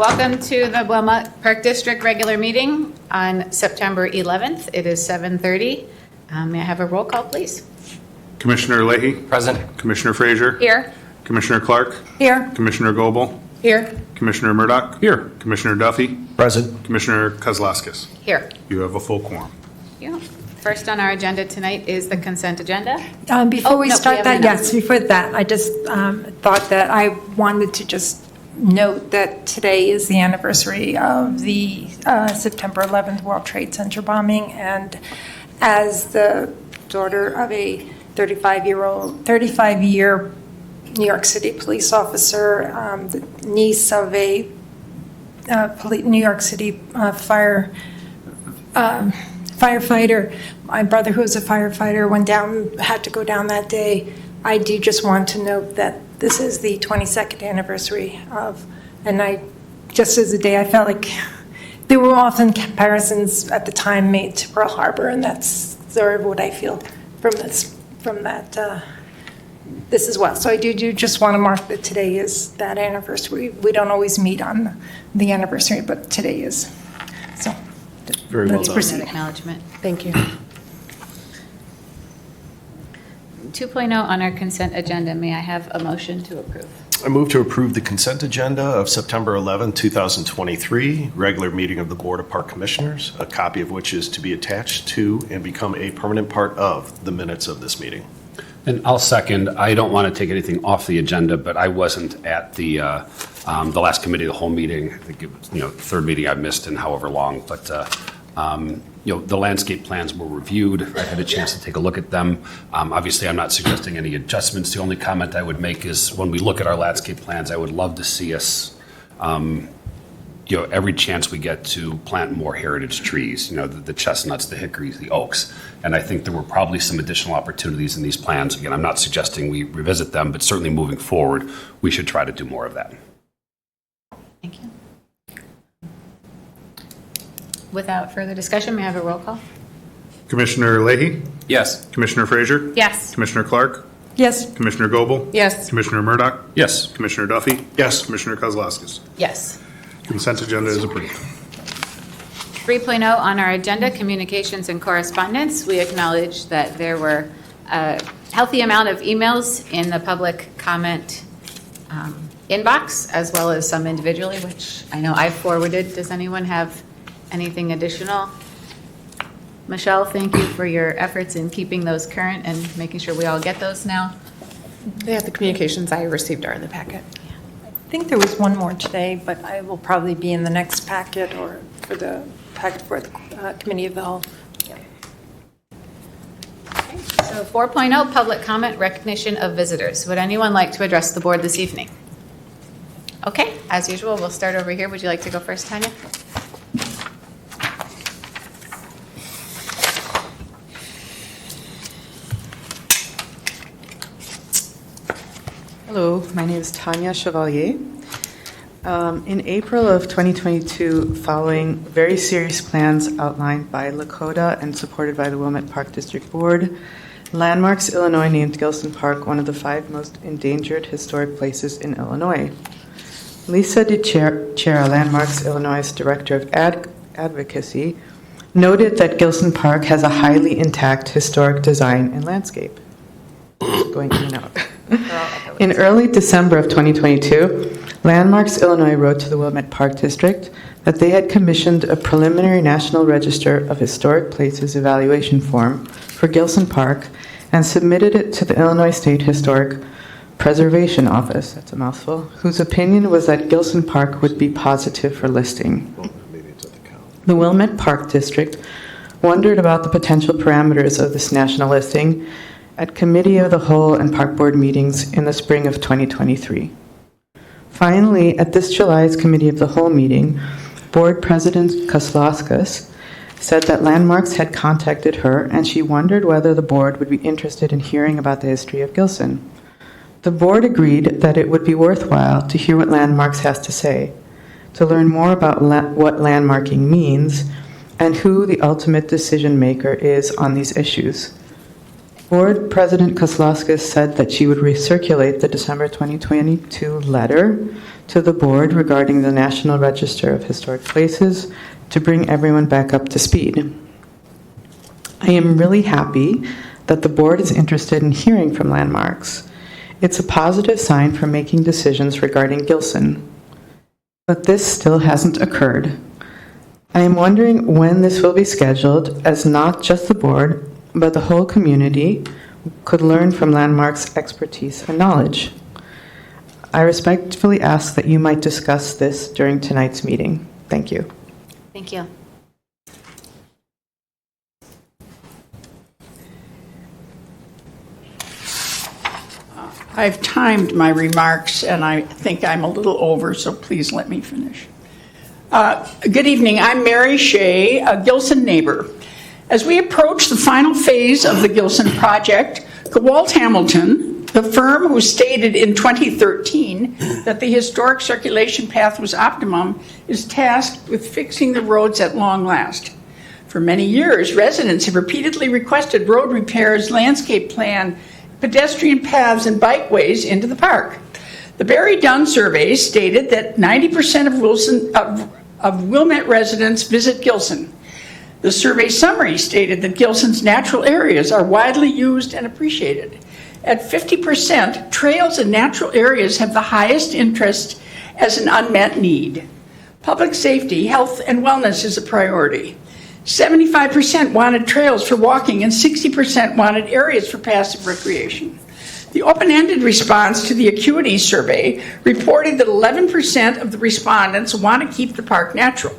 Welcome to the Wilmot Park District regular meeting on September 11th. It is 7:30. May I have a roll call, please? Commissioner Leahy? Present. Commissioner Frazier? Here. Commissioner Clark? Here. Commissioner Goebel? Here. Commissioner Murdoch? Here. Commissioner Duffy? Present. Commissioner Kozlowskis? Here. You have a full quorum. Yeah. First on our agenda tonight is the consent agenda. Before we start have that, an yes, before that, I just thought that I wanted to just note that today is the anniversary of the September 11th World Trade Center bombing, and as the daughter of a 35-year New York City police officer, the niece of a New York City firefighter. My brother, who was a firefighter, had to go down that day. I do just want to note that this is the 22nd anniversary of, and just as a day, I felt like there were often comparisons at the time made to Pearl Harbor, and that's sort of what I feel from this as well. So I do just want to mark that today is that anniversary. We don't always meet on the anniversary, but today is. So. Very well Let's done. proceed. Acknowledgement. Thank you. 2.0 on our consent agenda. May I have a motion to approve? I move to approve the consent agenda of September 11, 2023, regular meeting of the Board of Park Commissioners, a copy of which is to be attached to and become a permanent part of the minutes of this meeting. And I'll second. I don't want to take anything off the agenda, but I wasn't at the last committee of the whole meeting. I think it was, the third meeting I missed in however long. But the landscape plans were reviewed. I had a chance to take a look at them. Obviously, I'm not suggesting any adjustments. The only comment I would make is when we look at our landscape plans, I would love to see us, every chance we get to plant more heritage trees, the chestnuts, the hickories, the oaks. And I think there were probably some additional opportunities in these plans. Again, I'm not suggesting we revisit them, but certainly moving forward, we should try to do more of that. Thank you. Without further discussion, may I have a roll call? Commissioner Leahy? Yes. Commissioner Frazier? Yes. Commissioner Clark? Yes. Commissioner Goebel? Yes. Commissioner Murdoch? Yes. Commissioner Duffy? Yes. Commissioner Kozlowskis? Yes. Consent agenda is approved. 3.0 on our agenda, communications and correspondence. We acknowledge that there were a healthy amount of emails in the public comment inbox, as well as some individually, which I know I've forwarded. Does anyone have anything additional? Michelle, thank you for your efforts in keeping those current and making sure we all get those now. Yeah, the communications I received are in the packet. I think there was one more today, but I will probably be in the next packet or for the packet for the Committee of the Whole. Yeah. So 4.0, public comment, recognition of visitors. Would anyone like to address the board this evening? Okay, as usual, we'll start over here. Would you like to go first, Tanya? Hello, my name is Tanya Chevalier. In April of 2022, following very serious plans outlined by Lakota and supported by the Wilmot Park District Board, Landmarks Illinois named Gilson Park one of the 5 most endangered historic places in Illinois. Lisa DiCera, Landmarks Illinois Director of Advocacy, noted that Gilson Park has a highly intact historic design and landscape. Going in and out. In early December of 2022, Landmarks Illinois wrote to the Wilmot Park District that they had commissioned a preliminary National Register of Historic Places evaluation form for Gilson Park and submitted it to the Illinois State Historic Preservation Office, that's a mouthful, whose opinion was that Gilson Park would be positive for listing. The Wilmot Park District wondered about the potential parameters of this national listing at Committee of the Whole and Park Board meetings in the spring of 2023. Finally, at this July's Committee of the Whole meeting, Board President Kozlowskis said that Landmarks had contacted her and she wondered whether the board would be interested in hearing about the history of Gilson. The board agreed that it would be worthwhile to hear what Landmarks has to say, to learn more about what landmarking means and who the ultimate decision maker is on these issues. Board President Kozlowskis said that she would recirculate the December 2022 letter to the board regarding the National Register of Historic Places to bring everyone back up to speed. I am really happy that the board is interested in hearing from landmarks. It's a positive sign for making decisions regarding Gilson. But this still hasn't occurred. I am wondering when this will be scheduled, as not just the board, but the whole community could learn from landmarks' expertise and knowledge. I respectfully ask that you might discuss this during tonight's meeting. Thank you. Thank you. I've timed my remarks, and I think I'm a little over, so please let me finish. Good evening. I'm Mary Shea, a Gilson neighbor. As we approach the final phase of the Gilson project, Gewalt Hamilton, the firm who stated in 2013 that the historic circulation path was optimum, is tasked with fixing the roads at long last. For many years, residents have repeatedly requested road repairs, landscape plan, pedestrian paths, and bikeways into the park. The Barry Dunn survey stated that 90% of Wilmette residents visit Gilson. The survey summary stated that Gilson's natural areas are widely used and appreciated. At 50%, trails and natural areas have the highest interest as an unmet need. Public safety, health, and wellness is a priority. 75% wanted trails for walking and 60% wanted areas for passive recreation. The open-ended response to the Acuity survey reported that 11% of the respondents want to keep the park natural.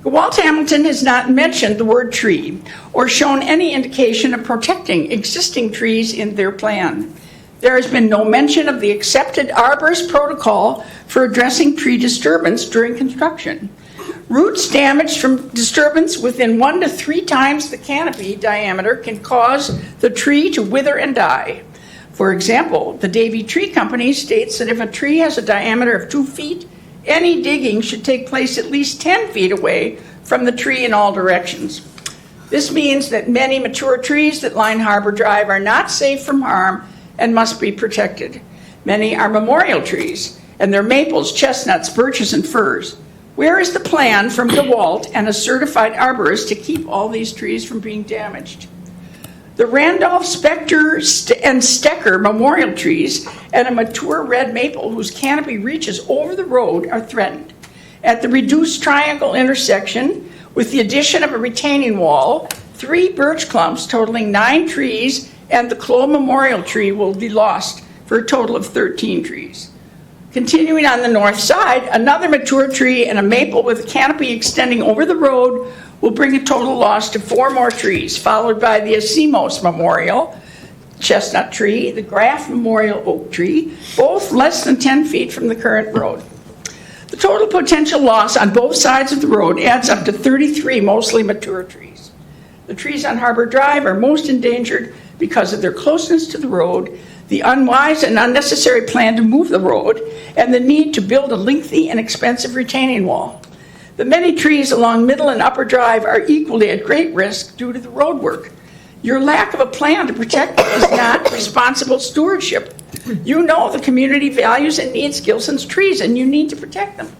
Gewalt Hamilton has not mentioned the word tree or shown any indication of protecting existing trees in their plan. There has been no mention of the accepted arborist protocol for addressing tree disturbance during construction. Roots damaged from disturbance within 1 to 3 times the canopy diameter can cause the tree to wither and die. For example, the Davy Tree Company states that if a tree has a diameter of 2 feet, any digging should take place at least 10 feet away from the tree in all directions. This means that many mature trees that line Harbor Drive are not safe from harm and must be protected. Many are memorial trees, and they're maples, chestnuts, birches, and firs. Where is the plan from Gewalt and a certified arborist to keep all these trees from being damaged? The Randolph, Specter, and Stecker memorial trees and a mature red maple whose canopy reaches over the road are threatened. At the reduced triangle intersection, with the addition of a retaining wall, 3 birch clumps totaling 9 trees and the Clow memorial tree will be lost for a total of 13 trees. Continuing on the north side, another mature tree and a maple with a canopy extending over the road will bring a total loss to 4 more trees, followed by the Asimos Memorial chestnut tree, the Graff Memorial oak tree, both less than 10 feet from the current road. The total potential loss on both sides of the road adds up to 33 mostly mature trees. The trees on Harbor Drive are most endangered because of their closeness to the road, the unwise and unnecessary plan to move the road, and the need to build a lengthy and expensive retaining wall. The many trees along Middle and Upper Drive are equally at great risk due to the road work. Your lack of a plan to protect them is not responsible stewardship. You know the community values and needs Gilson's trees, and you need to protect them.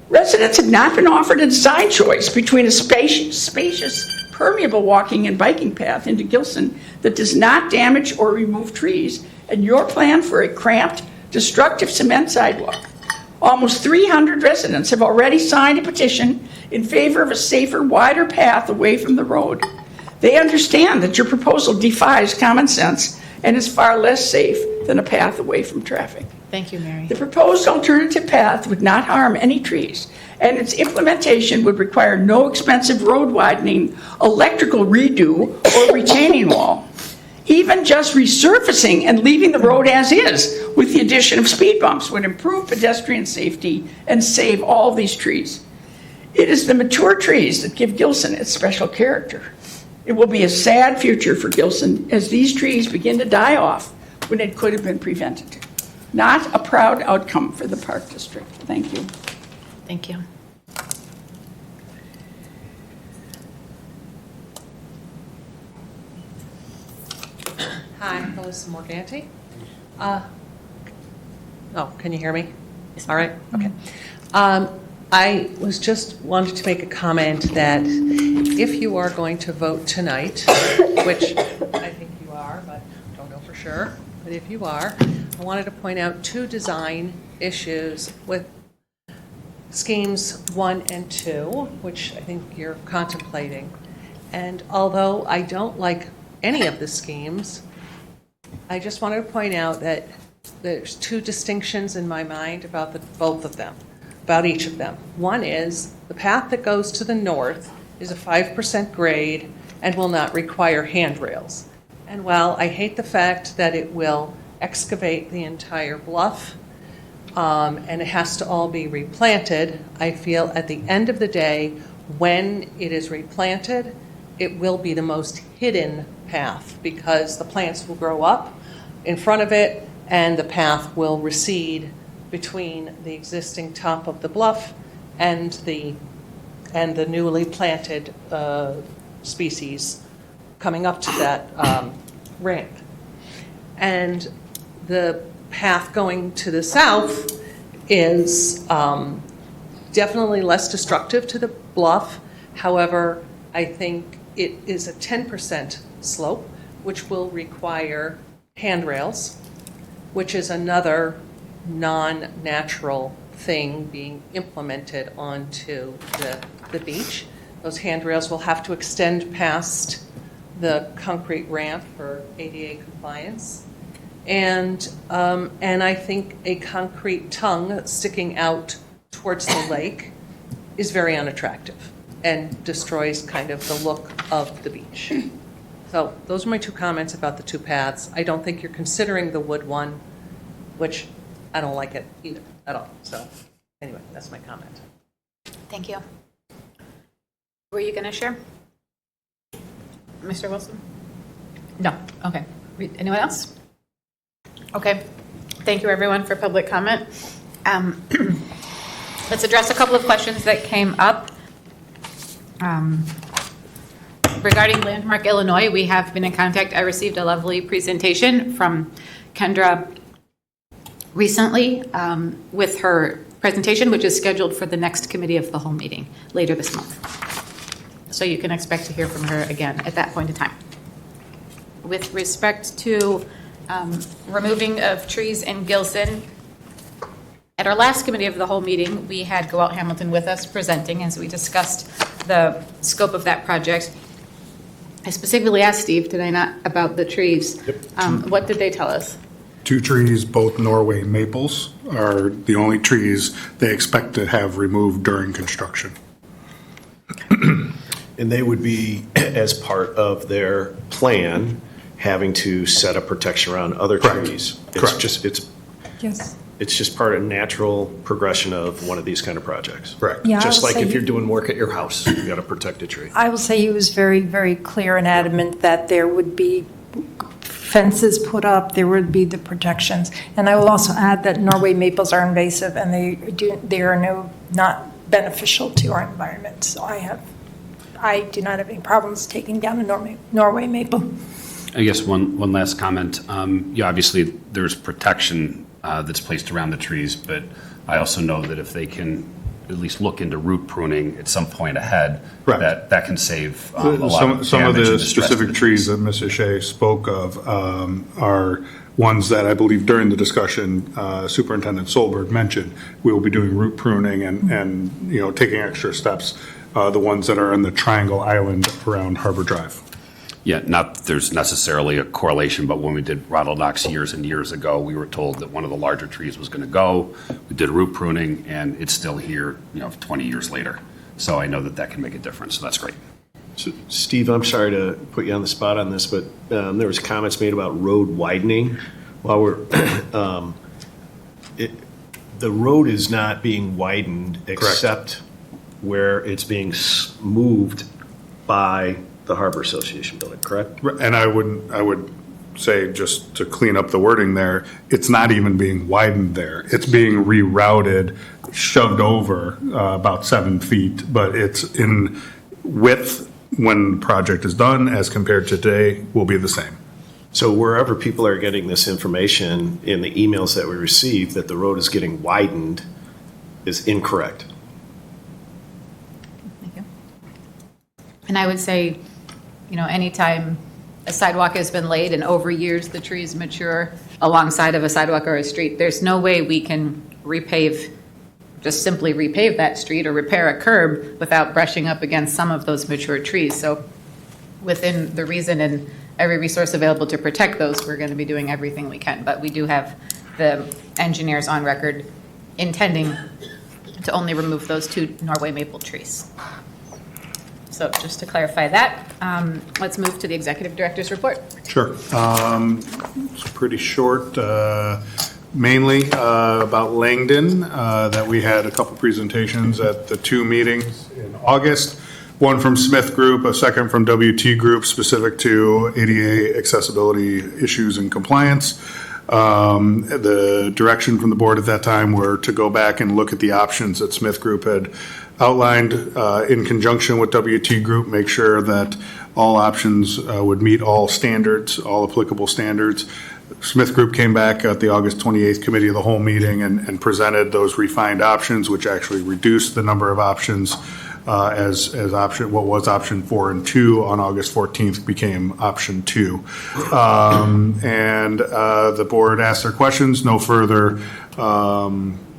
Residents have not been offered a design choice between a spacious, permeable walking and biking path into Gilson that does not damage or remove trees, and your plan for a cramped, destructive cement sidewalk. Almost 300 residents have already signed a petition in favor of a safer, wider path away from the road. They understand that your proposal defies common sense and is far less safe than a path away from traffic. Thank you, Mary. The proposed alternative path would not harm any trees, and its implementation would require no expensive road widening, electrical redo, or retaining wall. Even just resurfacing and leaving the road as is with the addition of speed bumps would improve pedestrian safety and save all of these trees. It is the mature trees that give Gilson its special character. It will be a sad future for Gilson as these trees begin to die off when it could have been prevented. Not a proud outcome for the Park District. Thank you. Thank you. Hi, Melissa Morganti. Oh, can you hear me? All right, okay. I was just wanted to make a comment that if you are going to vote tonight, which I think you are, but don't know for sure, but if you are, I wanted to point out 2 design issues with schemes 1 and 2, which I think you're contemplating. And although I don't like any of the schemes, I just wanted to point out that there's 2 distinctions in my mind about both of them, about each of them. One is the path that goes to the north is a 5% grade and will not require handrails. And while I hate the fact that it will excavate the entire bluff and it has to all be replanted, I feel at the end of the day, when it is replanted, it will be the most hidden path because the plants will grow up in front of it and the path will recede between the existing top of the bluff and the newly planted species coming up to that ramp. And the path going to the south is definitely less destructive to the bluff. However, I think it is a 10% slope, which will require handrails, which is another non-natural thing being implemented onto the beach. Those handrails will have to extend past the concrete ramp for ADA compliance. And I think a concrete tongue sticking out towards the lake is very unattractive and destroys kind of the look of the beach. So those are my 2 comments about the 2 paths. I don't think you're considering the wood one, which I don't like it either at all. So anyway, that's my comment. Thank you. Were you going to share? Mr. Wilson? No. Okay. Anyone else? Okay. Thank you, everyone, for public comment. Let's address a couple of questions that came up. Regarding Landmark Illinois, we have been in contact. I received a lovely presentation from Kendra recently with her presentation, which is scheduled for the next committee of the whole meeting later this month. So you can expect to hear from her again at that point in time. With respect to removing of trees in Gilson, at our last committee of the whole meeting, we had Go Out Hamilton with us presenting as we discussed the scope of that project. I specifically asked Steve, did I not, about the trees. Yep. What did they tell us? 2 trees, both Norway maples, are the only trees they expect to have removed during construction. And they would be, as part of their plan, having to set up protection around other Correct. trees. Correct. Yes. It's just part of natural progression of one of these kind of projects. Correct. Yeah, I Just will like say if you're doing work at your house, you got to protect a tree. I will say he was very, very clear and adamant that there would be fences put up, there would be the protections. And I will also add that Norway maples are invasive and they are not beneficial to our environment. So I do not have any problems taking down a Norway maple. I guess one last comment. Yeah, obviously, there's protection that's placed around the trees, but I also know that if they can at least look into root pruning at some point ahead, Correct. that can save a lot of Some of damage the and distress to specific the trees that Mrs. Shea spoke of are ones that I believe during the discussion Superintendent Solberg mentioned. We will be doing root pruning and taking extra steps. The ones that are in the Triangle Island around Harbor Drive. Yeah, not that there's necessarily a correlation, but when we did Ronald Knox years and years ago, we were told that one of the larger trees was going to go. We did root pruning, and it's still here, 20 years later. So I know that can make a difference, so that's great. So, Steve, I'm sorry to put you on the spot on this, but there was comments made about road widening. While we're, the road is not being widened except where it's being moved by the Harbor Association building, correct? And I would say, just to clean up the wording there, it's not even being widened there. It's being rerouted, shoved over about 7 feet, but it's in width when the project is done as compared to today will be the same. So wherever people are getting this information in the emails that we receive, that the road is getting widened is incorrect. Thank you. And I would say, anytime a sidewalk has been laid and over years the trees mature alongside of a sidewalk or a street, there's no way we can just simply repave that street or repair a curb without brushing up against some of those mature trees. So within the reason and every resource available to protect those, we're going to be doing everything we can. But we do have the engineers on record intending to only remove those 2 Norway maple trees. So just to clarify that, let's move to the executive director's report. Sure. It's pretty short, mainly about Langdon, that we had a couple presentations at the 2 meetings in August. One from Smith Group, a second from WT Group, specific to ADA accessibility issues and compliance. The direction from the board at that time were to go back and look at the options that Smith Group had outlined in conjunction with WT Group, make sure that all options would meet all standards, all applicable standards. Smith Group came back at the August 28th Committee of the Whole meeting and presented those refined options, which actually reduced the number of options as option, what was option 4 and 2 on August 14th became option 2. And the board asked their questions. No further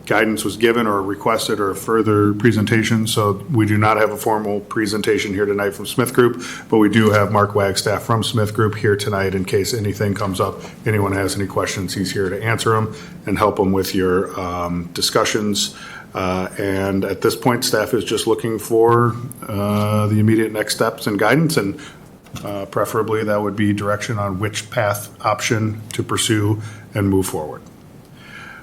guidance was given or requested or further presentation. So we do not have a formal presentation here tonight from Smith Group, but we do have Mark Wagstaff from Smith Group here tonight in case anything comes up. Anyone has any questions, he's here to answer them and help them with your discussions. And at this point, staff is just looking for the immediate next steps and guidance, and preferably that would be direction on which path option to pursue and move forward.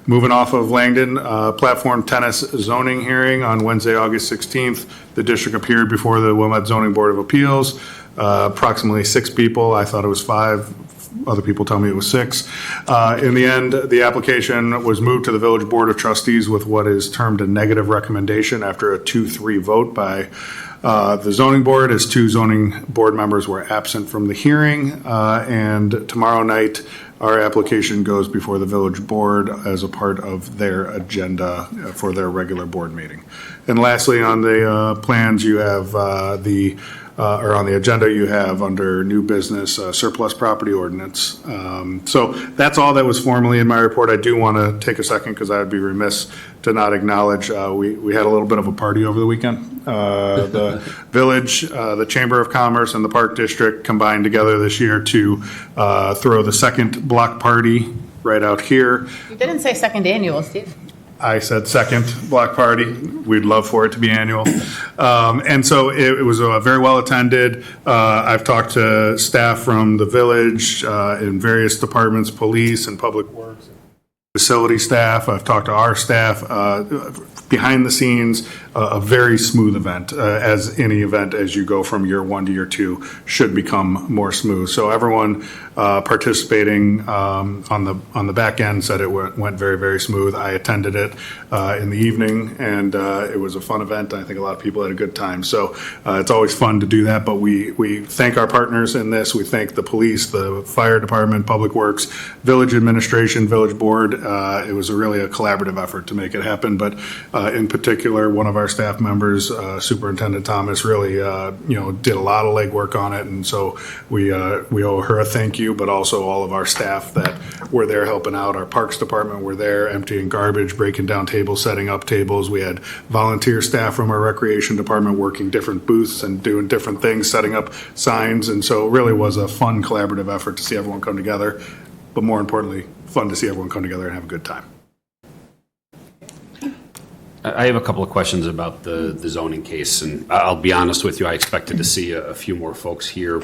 Moving off of Langdon, platform tennis zoning hearing on Wednesday, August 16th. The district appeared before the Wilmette Zoning Board of Appeals. Approximately 6 people. I thought it was 5. Other people tell me it was 6. In the end, the application was moved to the Village Board of Trustees with what is termed a negative recommendation after a 2-3 vote by the zoning board, as 2 zoning board members were absent from the hearing. And tomorrow night, our application goes before the village board as a part of their agenda for their regular board meeting. And lastly, on the plans, you have or on the agenda, you have under new business surplus property ordinance. So that's all that was formally in my report. I do want to take a second because I would be remiss to not acknowledge we had a little bit of a party over the weekend. The village, the Chamber of Commerce, and the Park District combined together this year to throw the second block party right out here. You didn't say second annual, Steve. I said second block party. We'd love for it to be annual. And so it was very well attended. I've talked to staff from the village in various departments, police and public works, facility staff. I've talked to our staff. Behind the scenes, a very smooth event, as any event as you go from year 1 to year 2 should become more smooth. So everyone participating on the back end said it went very, very smooth. I attended it in the evening, and it was a fun event. I think a lot of people had a good time. So it's always fun to do that, but we thank our partners in this. We thank the police, the fire department, public works, village administration, village board. It was really a collaborative effort to make it happen, but in particular, one of our staff members, Superintendent Thomas, really did a lot of legwork on it, and so we owe her a thank you, but also all of our staff that were there helping out. Our Parks Department were there emptying garbage, breaking down tables, setting up tables. We had volunteer staff from our Recreation Department working different booths and doing different things, setting up signs, and so it really was a fun collaborative effort to see everyone come together, but more importantly, fun to see everyone come together and have a good time. I have a couple of questions about the zoning case, and I'll be honest with you, I expected to see a few more folks here,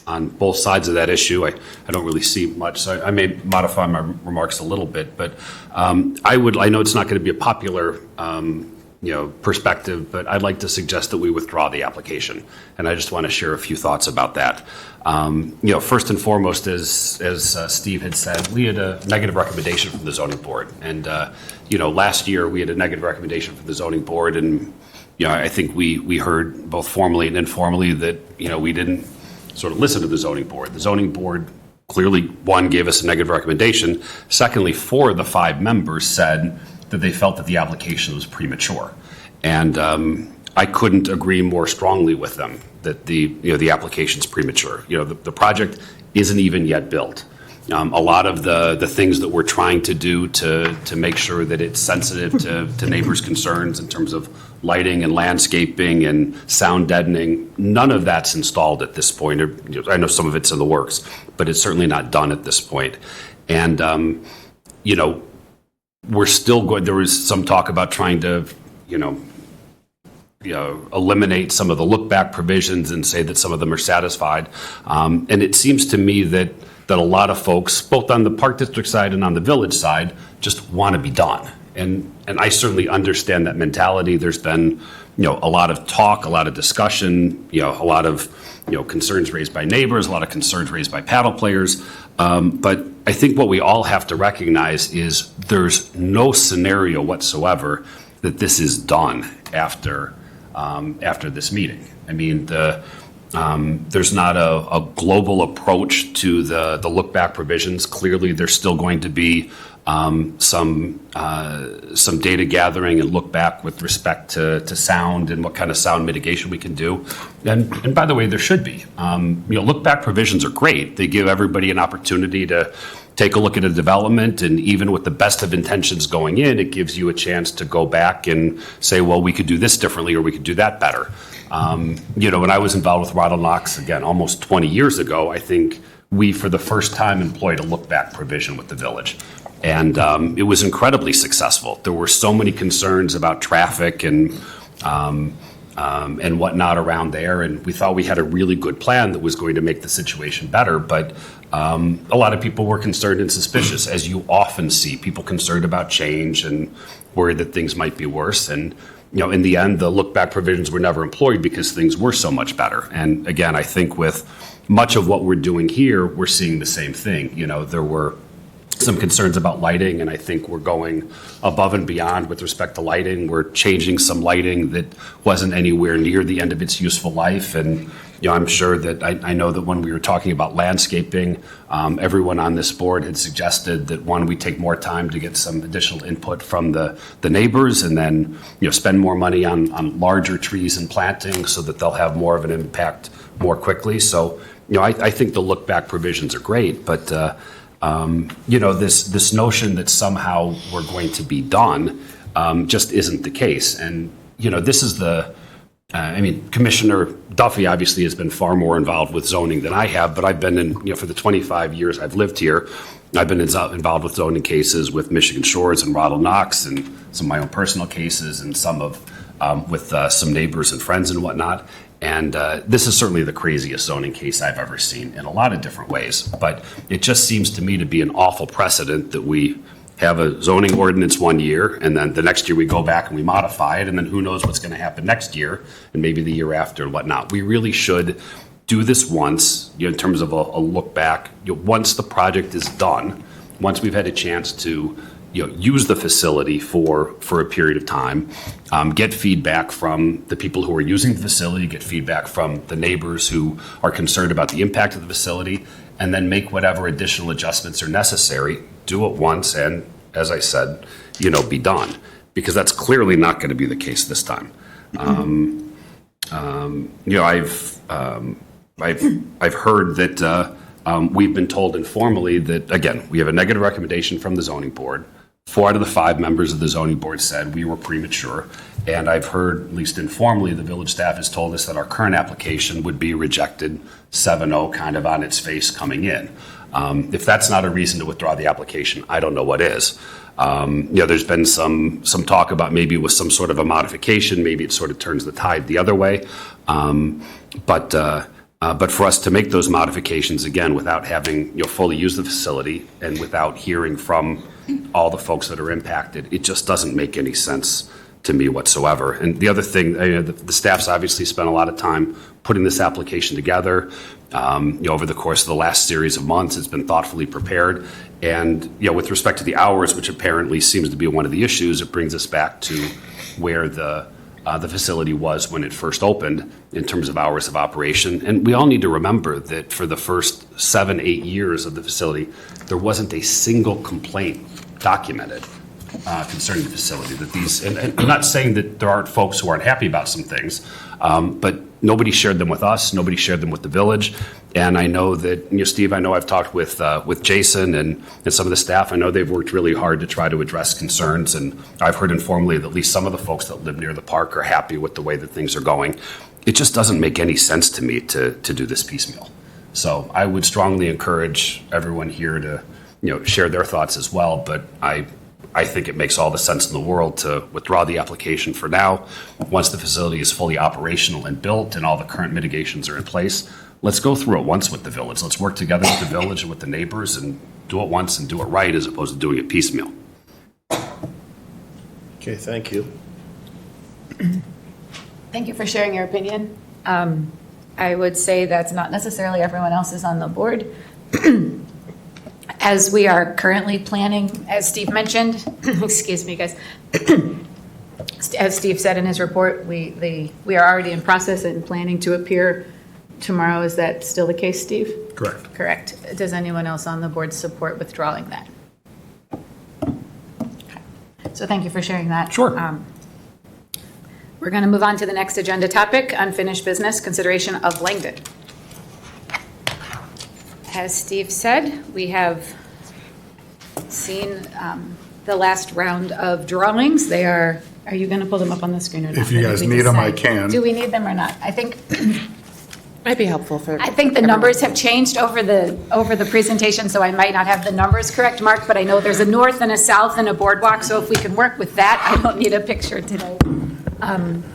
on both sides of that issue. I don't really see much, so I may modify my remarks a little bit, but I know it's not going to be a popular perspective, but I'd like to suggest that we withdraw the application, and I just want to share a few thoughts about that. First and foremost, as Steve had said, we had a negative recommendation from the zoning board, and last year we had a negative recommendation from the zoning board, and I think we heard both formally and informally that we didn't sort of listen to the zoning board. The zoning board clearly, one, gave us a negative recommendation. Secondly, 4 of the 5 members said that they felt that the application was premature. And I couldn't agree more strongly with them that the application's premature. The project isn't even yet built. A lot of the things that we're trying to do to make sure that it's sensitive to neighbors' concerns in terms of lighting and landscaping and sound deadening, none of that's installed at this point. I know some of it's in the works, but it's certainly not done at this point. And, we're still going, there was some talk about trying to, eliminate some of the look-back provisions and say that some of them are satisfied. And it seems to me that a lot of folks, both on the Park District side and on the Village side, just want to be done. And I certainly understand that mentality. There's been, a lot of talk, a lot of discussion, a lot of, concerns raised by neighbors, a lot of concerns raised by paddle players. But I think what we all have to recognize is there's no scenario whatsoever that this is done after this meeting. I mean, there's not a global approach to the look-back provisions. Clearly, there's still going to be some data gathering and look back with respect to sound and what kind of sound mitigation we can do. And by the way, there should be. Look-back provisions are great. They give everybody an opportunity to take a look at a development, and even with the best of intentions going in, it gives you a chance to go back and say, well, we could do this differently or we could do that better. When I was involved with Rattle Knox, again, almost 20 years ago, I think we, for the first time, employed a look-back provision with the Village. And it was incredibly successful. There were so many concerns about traffic and whatnot around there, and we thought we had a really good plan that was going to make the situation better. But a lot of people were concerned and suspicious, as you often see, people concerned about change and worried that things might be worse. And in the end, the look-back provisions were never employed because things were so much better. And again, I think with much of what we're doing here, we're seeing the same thing. There were some concerns about lighting, and I think we're going above and beyond with respect to lighting. We're changing some lighting that wasn't anywhere near the end of its useful life. And I'm sure that I know that when we were talking about landscaping, everyone on this board had suggested that, one, we take more time to get some additional input from the neighbors, and then spend more money on larger trees and planting so that they'll have more of an impact more quickly. So I think the look back provisions are great, but this notion that somehow we're going to be done just isn't the case. And this is Commissioner Duffy obviously has been far more involved with zoning than I have, but I've been in, for the 25 years I've lived here, I've been involved with zoning cases with Michigan Shores and Rattle Knox, and some of my own personal cases, and some with some neighbors and friends and whatnot. And this is certainly the craziest zoning case I've ever seen in a lot of different ways. But it just seems to me to be an awful precedent that we have a zoning ordinance one year, and then the next year we go back and we modify it, and then who knows what's going to happen next year, and maybe the year after and whatnot. We really should do this once, in terms of a look back. Once the project is done, once we've had a chance to use the facility for a period of time, get feedback from the people who are using the facility, get feedback from the neighbors who are concerned about the impact of the facility, and then make whatever additional adjustments are necessary. Do it once, and as I said, be done, because that's clearly not going to be the case this time. I've heard that we've been told informally that, again, we have a negative recommendation from the zoning board. 4 out of the 5 members of the zoning board said we were premature, and I've heard, at least informally, the village staff has told us that our current application would be rejected 7-0 kind of on its face coming in. If that's not a reason to withdraw the application, I don't know what is. There's been some talk about maybe with some sort of a modification, maybe it sort of turns the tide the other way. But for us to make those modifications, again, without having fully used the facility and without hearing from all the folks that are impacted, it just doesn't make any sense to me whatsoever. And the other thing, the staff's obviously spent a lot of time putting this application together. Over the course of the last series of months, it's been thoughtfully prepared. And with respect to the hours, which apparently seems to be one of the issues, it brings us back to where the the facility was when it first opened in terms of hours of operation. And we all need to remember that for the first 7-8 years of the facility, there wasn't a single complaint documented concerning the facility. That these, and I'm not saying that there aren't folks who aren't happy about some things, but nobody shared them with us. Nobody shared them with the village. And I know that, Steve, I know I've talked with Jason and some of the staff. I know they've worked really hard to try to address concerns. And I've heard informally that at least some of the folks that live near the park are happy with the way that things are going. It just doesn't make any sense to me to do this piecemeal. So I would strongly encourage everyone here to, share their thoughts as well. But I think it makes all the sense in the world to withdraw the application for now. Once the facility is fully operational and built and all the current mitigations are in place, let's go through it once with the village. Let's work together with the village and with the neighbors and do it once and do it right as opposed to doing it piecemeal. Okay, thank you. Thank you for sharing your opinion. I would say that's not necessarily everyone else is on the board. As we are currently planning, as Steve mentioned, excuse me, guys, as Steve said in his report, we are already in process and planning to appear tomorrow. Is that still the case, Steve? Correct. Correct. Does anyone else on the board support withdrawing that? Okay. So thank you for sharing that. Sure. We're going to move on to the next agenda topic, unfinished business, consideration of Langdon. As Steve said, we have seen the last round of drawings. They are you going to pull them up on the screen or not? If you guys need them, I can. Do we need them or not? I think Might be helpful for. I think the numbers have changed over the presentation, so I might not have the numbers correct, Mark, but I know there's a north and a south and a boardwalk, so if we can work with that, I don't need a picture today.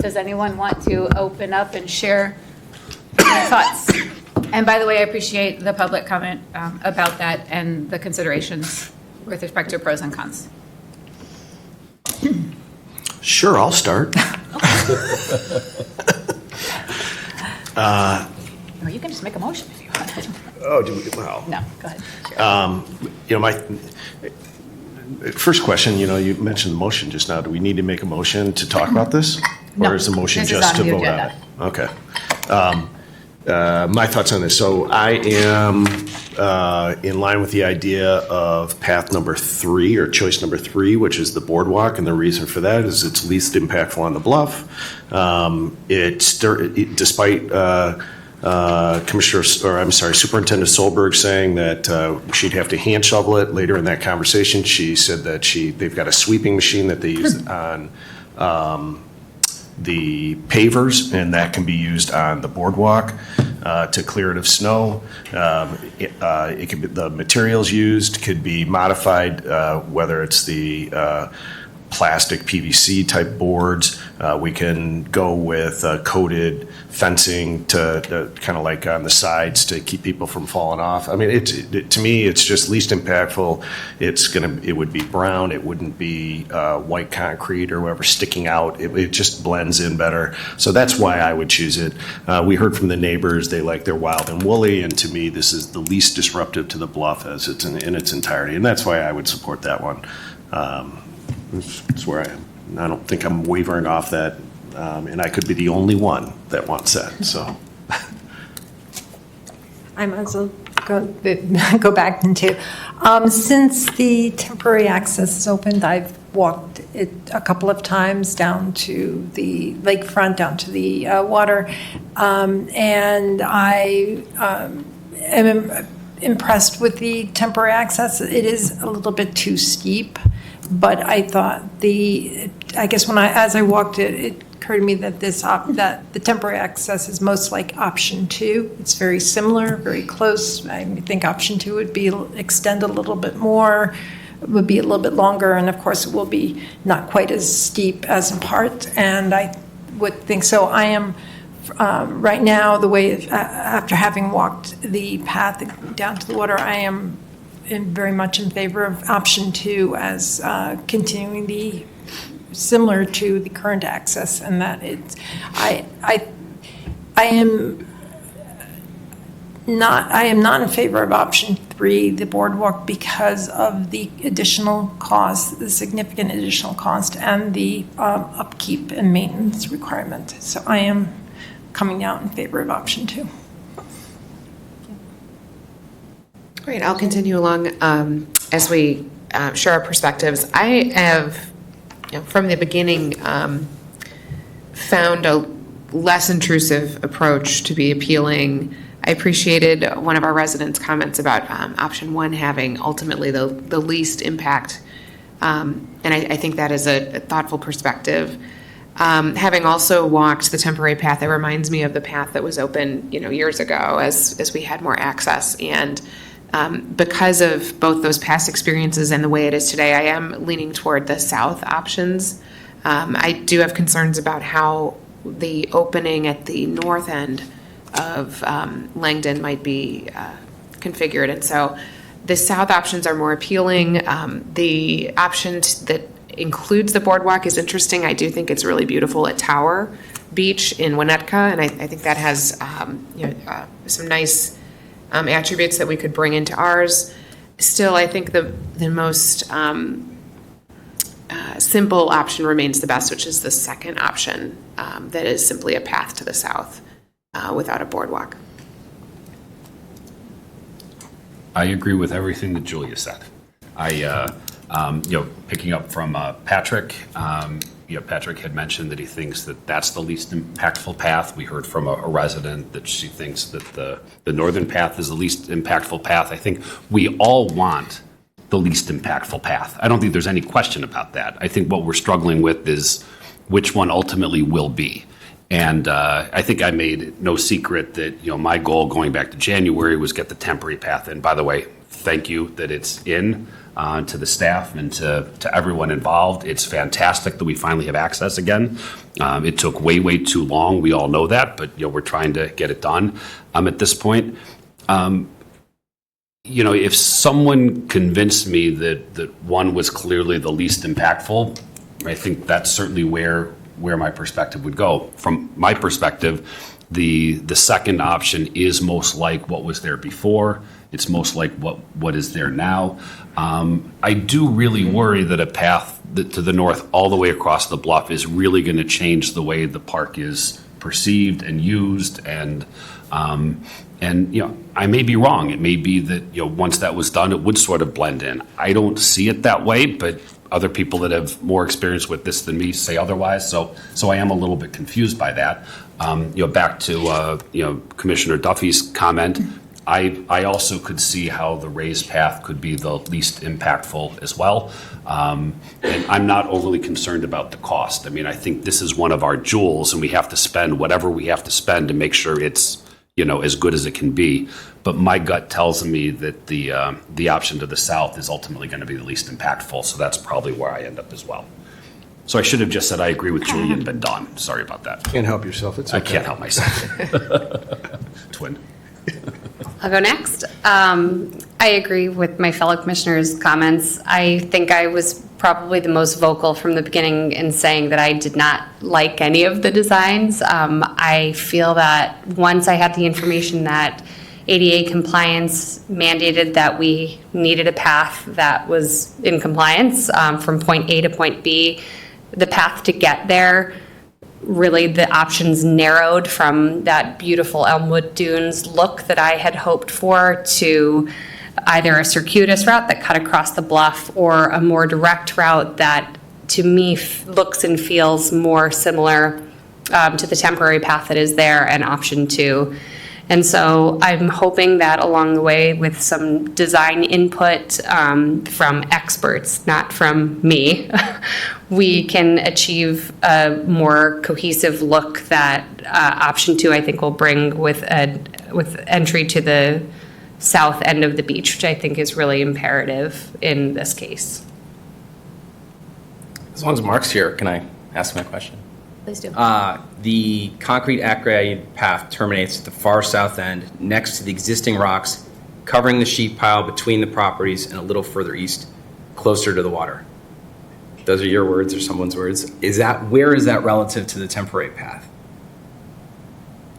Does anyone want to open up and share their thoughts? And by the way, I appreciate the public comment about that and the considerations with respect to pros and cons. Sure, I'll start. Or you can just make a motion if you want. Oh, do we, well. No, go ahead. My first question, you mentioned the motion just now. Do we need to make a motion to talk about this? No, Or is the motion this is just on to the vote on agenda. it? Okay. My thoughts on this. So I am in line with the idea of path number 3 or choice number 3, which is the boardwalk. And the reason for that is it's least impactful on the bluff. Despite Superintendent Solberg saying that she'd have to hand shovel it. Later in that conversation, she said that they've got a sweeping machine that they use on the pavers, and that can be used on the boardwalk to clear it of snow. It could be, the materials used could be modified, whether it's the plastic PVC type boards. We can go with coated fencing to kind of like on the sides to keep people from falling off. I mean, to me, it's just least impactful. It would be brown. It wouldn't be white concrete or whatever sticking out. It just blends in better. So that's why I would choose it. We heard from the neighbors, they like their wild and woolly, and to me, this is the least disruptive to the bluff as it's in its entirety. And that's why I would support that one. That's where I am. I don't think I'm wavering off that, and I could be the only one that wants that, so. I might as well go back into, since the temporary access has opened, I've walked it a couple of times down to the lakefront, down to the water, and I am impressed with the temporary access. It is a little bit too steep. But I thought as I walked it, it occurred to me that that the temporary access is most like option 2. It's very similar, very close. I think option 2 would be extend a little bit more, would be a little bit longer, and of course it will be not quite as steep as in part. And I would think so. I am right now after having walked the path down to the water, I am very much in favor of option 2 as continuing similar to the current access, and that I am not in favor of option 2023, the boardwalk, because of the additional cost, the significant additional cost, and the upkeep and maintenance requirement. So I am coming out in favor of option 2. Great, I'll continue along as we share our perspectives. I have, from the beginning, found a less intrusive approach to be appealing. I appreciated one of our residents' comments about option 1 having ultimately the least impact, and I think that is a thoughtful perspective. Having also walked the temporary path, it reminds me of the path that was open, years ago as we had more access. And because of both those past experiences and the way it is today, I am leaning toward the south options. I do have concerns about how the opening at the north end of Langdon might be configured. And so the south options are more appealing. The option that includes the boardwalk is interesting. I do think it's really beautiful at Tower Beach in Winnetka, and I think that has some nice attributes that we could bring into ours. Still, I think the most simple option remains the best, which is the second option, that is simply a path to the south without a boardwalk. I agree with everything that Julia said. Picking up from Patrick, Patrick had mentioned that he thinks that that's the least impactful path. We heard from a resident that she thinks that the northern path is the least impactful path. I think we all want the least impactful path. I don't think there's any question about that. I think what we're struggling with is which one ultimately will be. And I think I made no secret that, my goal going back to January was get the temporary path in. By the way, thank you that it's in to the staff and to everyone involved. It's fantastic that we finally have access again. It took way, way too long. We all know that, but we're trying to get it done at this point. If someone convinced me that one was clearly the least impactful, I think that's certainly where my perspective would go. From my perspective, the second option is most like what was there before. It's most like what is there now. I do really worry that a path to the north all the way across the bluff is really going to change the way the park is perceived and used. And I may be wrong. It may be that once that was done, it would sort of blend in. I don't see it that way, but other people that have more experience with this than me say otherwise. So I am a little bit confused by that. Back to Commissioner Duffy's comment. I also could see how the raised path could be the least impactful as well. And I'm not overly concerned about the cost. I mean, I think this is one of our jewels, and we have to spend whatever we have to spend to make sure it's as good as it can be. But my gut tells me that the option to the south is ultimately going to be the least impactful. So that's probably where I end up as well. So I should have just said I agree with Julie and been done. Sorry about that. Can't help yourself. It's okay. I can't help myself. Twin. I'll go next. I agree with my fellow commissioners' comments. I think I was probably the most vocal from the beginning in saying that I did not like any of the designs. I feel that once I had the information that ADA compliance mandated that we needed a path that was in compliance from point A to point B, the path to get there, really the options narrowed from that beautiful Elmwood Dunes look that I had hoped for to either a circuitous route that cut across the bluff or a more direct route that to me looks and feels more similar to the temporary path that is there and option 2. And so I'm hoping that along the way with some design input from experts, not from me, we can achieve a more cohesive look that option 2 I think will bring with entry to the south end of the beach, which I think is really imperative in this case. As long as Mark's here, can I ask my question? Please do. The concrete at-grade path terminates at the far south end next to the existing rocks, covering the sheet pile between the properties and a little further east, closer to the water. Those are your words or someone's words. Where is that relative to the temporary path?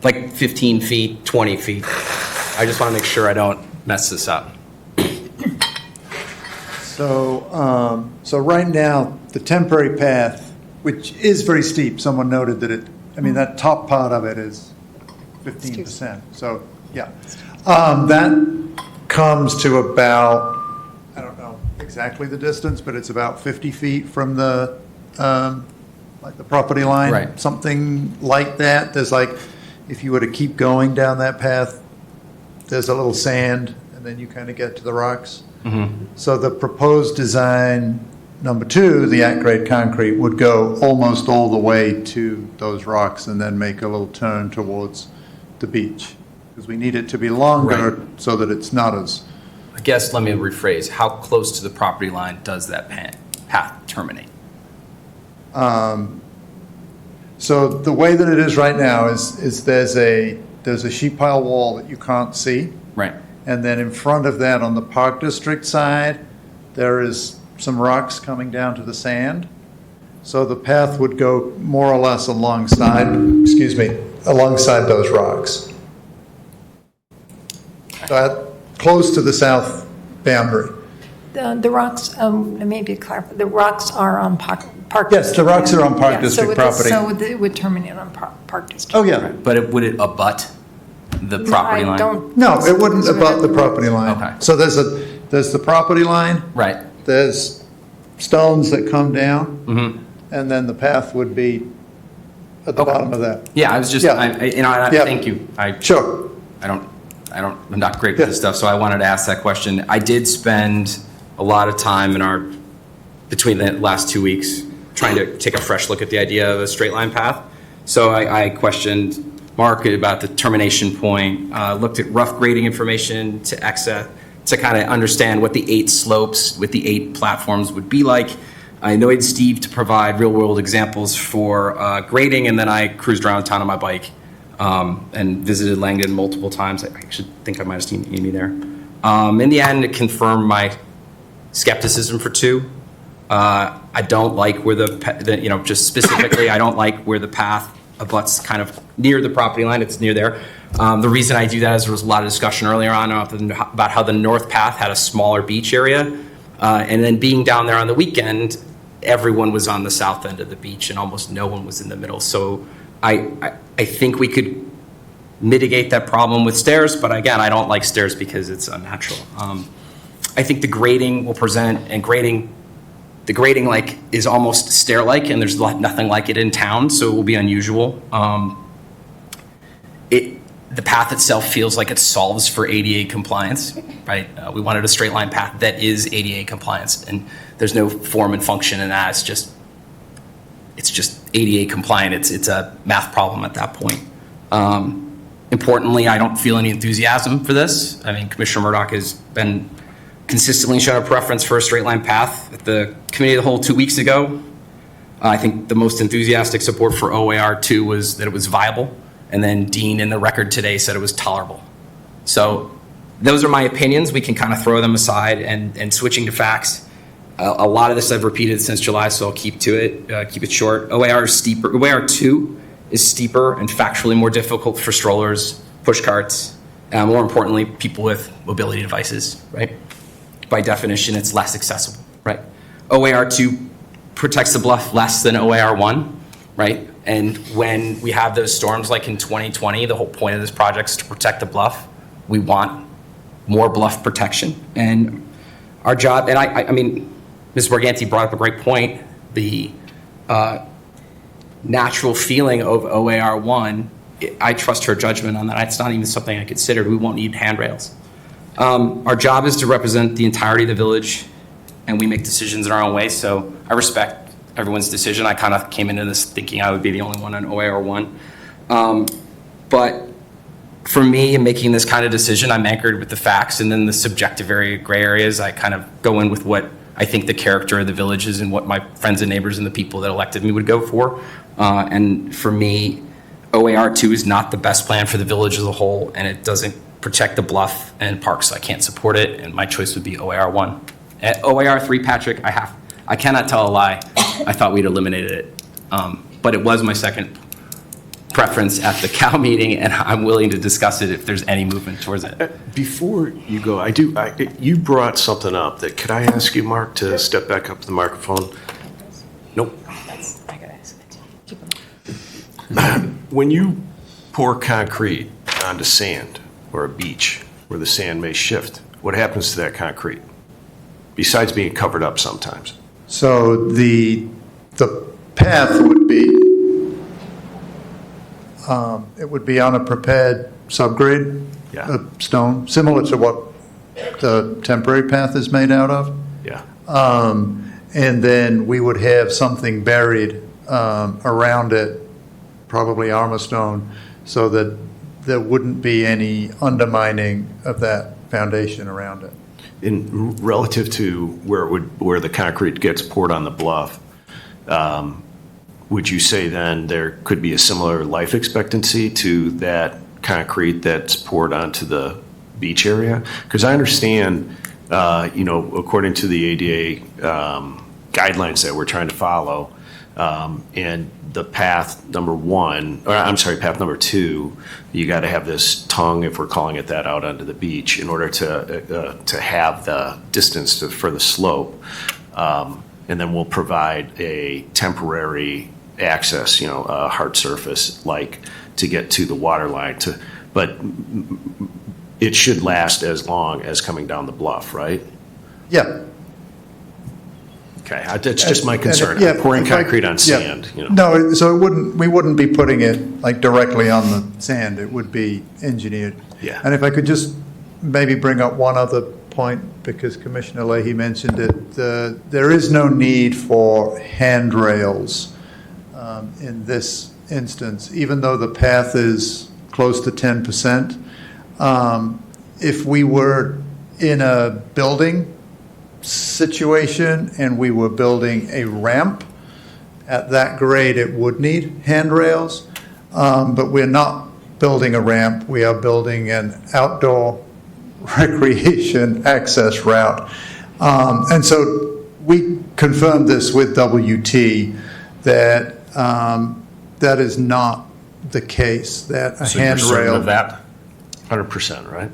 Like 15 feet, 20 feet? I just want to make sure I don't mess this up. So, so right now, the temporary path, which is very steep, someone noted that that top part of it is 15%. So, yeah. That comes to about, I don't know exactly the distance, but it's about 50 feet from the, like the property line. Right. Something like that. There's like, if you were to keep going down that path, there's a little sand, and then you kind of get to the rocks. So the proposed design, number 2, the at-grade concrete, would go almost all the way to those rocks and then make a little turn towards the beach. Because we need it to be longer Right. so that it's not as, I guess, let me rephrase. How close to the property line does that path terminate? so the way that it is right now is there's a sheet pile wall that you can't see. Right. And then in front of that, on the Park District side, there is some rocks coming down to the sand. So the path would go more or less alongside those rocks. Close to the south boundary. The rocks, maybe clarify, the rocks are on Park District. Yes, the rocks are on Park Yeah, District so property. So it would terminate on Park District. Oh, yeah. But would it abut the property line? No, it wouldn't abut the property line. Okay. So there's the property line. Right. There's stones that come down, and then the path would be at the bottom of that. Yeah, I was just, Yeah. thank you. Sure. I'm not great with this stuff, so I wanted to ask that question. I did spend a lot of time between the last 2 weeks trying to take a fresh look at the idea of a straight line path. So I questioned Mark about the termination point, looked at rough grading information to kind of understand what the 8 slopes with the 8 platforms would be like. I annoyed Steve to provide real world examples for grading, and then I cruised around town on my bike and visited Langdon multiple times. I actually think I might have seen Amy there. In the end, it confirmed my skepticism for 2. I don't like where just specifically, I don't like where the path abuts kind of near the property line. It's near there. The reason I do that is there was a lot of discussion earlier on about how the north path had a smaller beach area. And then being down there on the weekend, everyone was on the south end of the beach and almost no one was in the middle. So I think we could mitigate that problem with stairs, but again, I don't like stairs because it's unnatural. I think the grading will present, and the grading is almost stair-like, and there's nothing like it in town, so it will be unusual. The path itself feels like it solves for ADA compliance, right? We wanted a straight line path that is ADA compliance, and there's no form and function in that. It's just ADA compliant. It's a math problem at that point. Importantly, I don't feel any enthusiasm for this. I mean, Commissioner Murdoch has been consistently shown a preference for a straight line path. At the Committee of the Whole 2 weeks ago, I think the most enthusiastic support for OAR 2 was that it was viable. And then Dean in the record today said it was tolerable. So those are my opinions. We can kind of throw them aside and switching to facts. A lot of this I've repeated since July, so I'll keep to it, keep it short. OAR is steeper. OAR 2 is steeper and factually more difficult for strollers, push carts, and more importantly, people with mobility devices, right? By definition, it's less accessible, right? OAR 2 protects the bluff less than OAR 1, right? And when we have those storms like in 2020, the whole point of this project is to protect the bluff. We want more bluff protection. And our job, and I mean, Ms. Morganti brought up a great point, the natural feeling of OAR 1, I trust her judgment on that. It's not even something I considered. We won't need handrails. Our job is to represent the entirety of the village, and we make decisions in our own way, so I respect everyone's decision. I kind of came into this thinking I would be the only one on OAR 1. But for me, in making this kind of decision, I'm anchored with the facts, and then the subjective gray areas, I kind of go in with what I think the character of the village is and what my friends and neighbors and the people that elected me would go for. And for me, OAR 2 is not the best plan for the village as a whole, and it doesn't protect the bluff and parks, so I can't support it, and my choice would be OAR 1. At OAR 3, Patrick, I cannot tell a lie. I thought we'd eliminated it, but it was my second preference at the Cal meeting, and I'm willing to discuss it if there's any movement towards it. Before you go, you brought something up that, could I ask you, Mark, to step back up to the microphone? Nope. When you pour concrete onto sand or a beach where the sand may shift, what happens to that concrete? Besides being covered up sometimes. So the path would be, it would be on a prepared subgrade stone, similar to what the temporary path is made out of. Yeah. And then we would have something buried around it, probably armor stone, so that there wouldn't be any undermining of that foundation around it. In relative to where the concrete gets poured on the bluff, would you say then there could be a similar life expectancy to that concrete that's poured onto the beach area? Because I understand, according to the ADA guidelines that we're trying to follow, and the path path number 2, you got to have this tongue, if we're calling it that, out onto the beach in order to have the distance for the slope. And then we'll provide a temporary access, a hard surface to get to the water line. But it should last as long as coming down the bluff, right? Yeah. Okay, that's just my concern. Yeah, Pouring concrete on sand. No, so we wouldn't be putting it directly on the sand. It would be engineered. Yeah. And if I could just maybe bring up one other point, because Commissioner Leahy mentioned it, there is no need for handrails in this instance, even though the path is close to 10%. If we were in a building situation and we were building a ramp at that grade, it would need handrails, but we're not building a ramp. We are building an outdoor recreation access route, and so we confirmed this with WT that that is not the case, that a So you're certain handrail of that? 100%, right?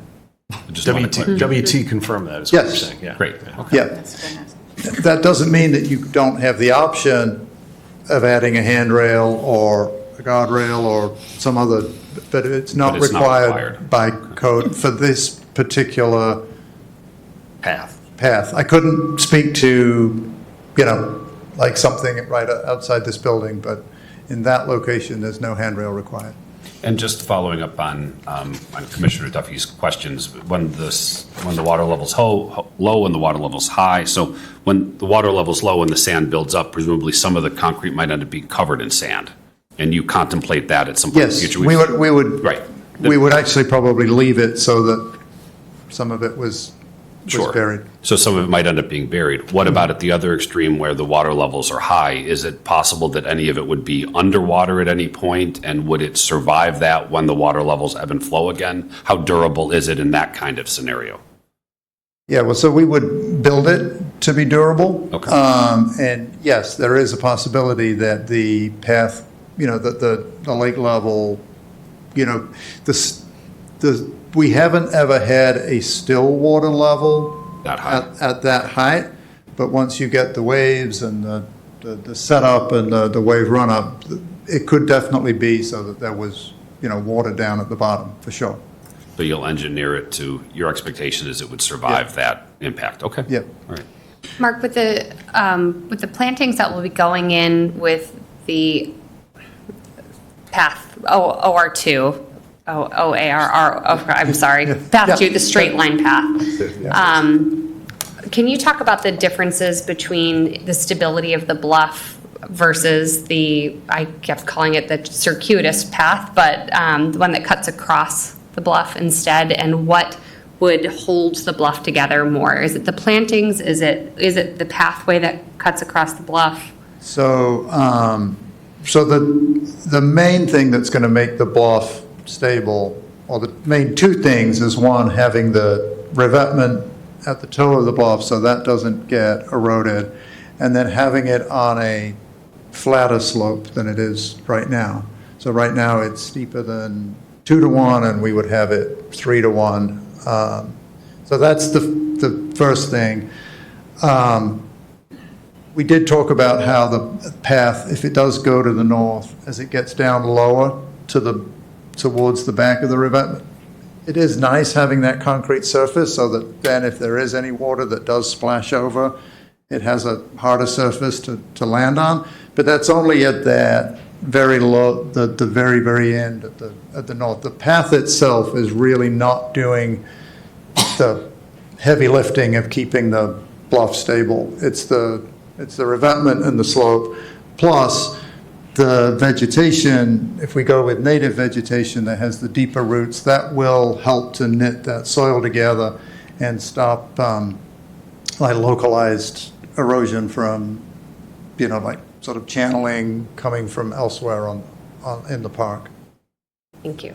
Just wanted to- WT confirmed that, is what you're Yes. saying. Yeah. Great, okay. Yeah. That doesn't mean that you don't have the option of adding a handrail or a guardrail or some other, but it's not But it's not required required. by code for this particular Path. I couldn't speak to, like something right outside this building, but in that location, there's no handrail required. And just following up on Commissioner Duffy's questions, when the water level's low and the water level's high, so when the water level's low and the sand builds up, presumably some of the concrete might end up being covered in sand, and you contemplate that at some point in the Yes, future? we would. Right. We would actually probably leave it so that some of it was buried. So some of it might end up being buried. What about at the other extreme where the water levels are high? Is it possible that any of it would be underwater at any point, and would it survive that when the water levels ebb and flow again? How durable is it in that kind of scenario? Yeah, well, so we would build it to be durable. Okay. And yes, there is a possibility that the path, that the lake level, we haven't ever had a still water level That high. at that height, but once you get the waves and the setup and the wave run up, it could definitely be so that there was, water down at the bottom, for sure. But you'll engineer it to, your expectation is it would survive that impact? Okay. Yeah. All right. Mark, with the plantings that will be going in with the path, OR2, I'm sorry, path 2, the straight line path. Can you talk about the differences between the stability of the bluff versus I kept calling it the circuitous path, but the one that cuts across the bluff instead, and what would hold the bluff together more? Is it the plantings? Is it the pathway that cuts across the bluff? So, the main thing that's going to make the bluff stable, or the main two things, is one, having the revetment at the toe of the bluff so that doesn't get eroded, and then having it on a flatter slope than it is right now. So right now, it's steeper than 2 to 1, and we would have it 3 to 1. So that's the first thing. We did talk about how the path, if it does go to the north, as it gets down lower towards the back of the revetment, it is nice having that concrete surface so that then if there is any water that does splash over, it has a harder surface to land on. But that's only at that very low, the very, very end at the north. The path itself is really not doing the heavy lifting of keeping the bluff stable. It's the revetment and the slope, plus the vegetation. If we go with native vegetation that has the deeper roots, that will help to knit that soil together and stop like localized erosion from, like sort of channeling coming from elsewhere in the park. Thank you.